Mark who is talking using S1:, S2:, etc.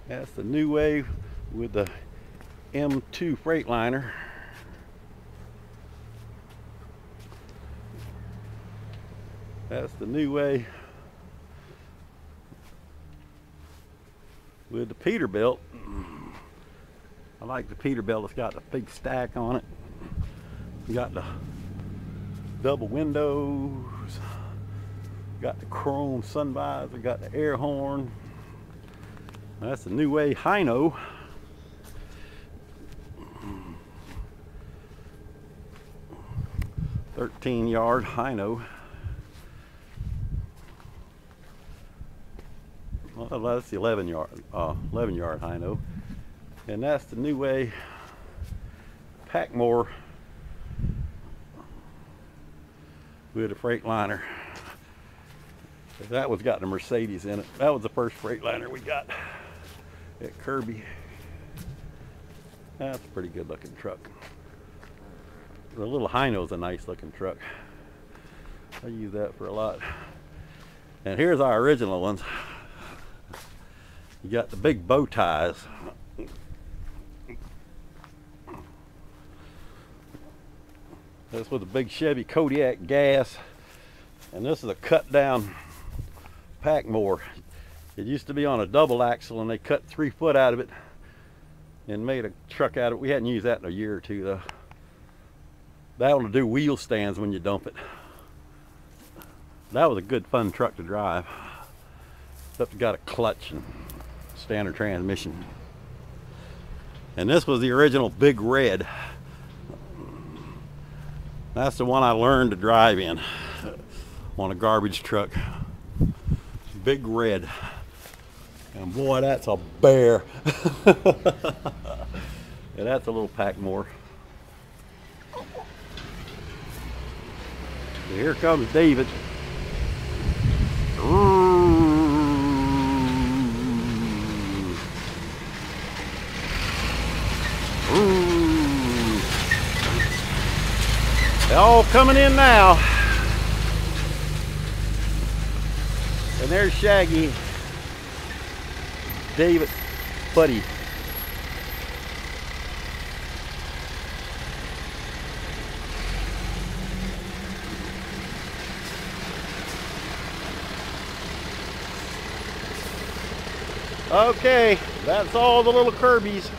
S1: That's the new way with the M2 Freightliner. That's the new way with the Peterbilt. I like the Peterbilt. It's got the big stack on it. You got the double windows. Got the chrome sun visor. Got the air horn. That's the new way Hino. "13-yard Hino." Well, that's the 11-yard Hino. And that's the new way Packmore with a Freightliner. That one's got the Mercedes in it. That was the first Freightliner we got at Curbie. That's a pretty good looking truck. The little Hino's a nice looking truck. I use that for a lot. And here's our original ones. You got the big bow ties. This was a big Chevy Kodiak gas. And this is a cut down Packmore. It used to be on a double axle and they cut 3 foot out of it and made a truck out of it. We hadn't used that in a year or two though. That'll do wheel stands when you dump it. That was a good fun truck to drive. Except it got a clutch and standard transmission. And this was the original Big Red. That's the one I learned to drive in on a garbage truck. Big Red. And boy, that's a bear. Yeah, that's a little Packmore. So here comes David. They're all coming in now. And there's Shaggy, David, buddy. Okay, that's all the little Kirbies.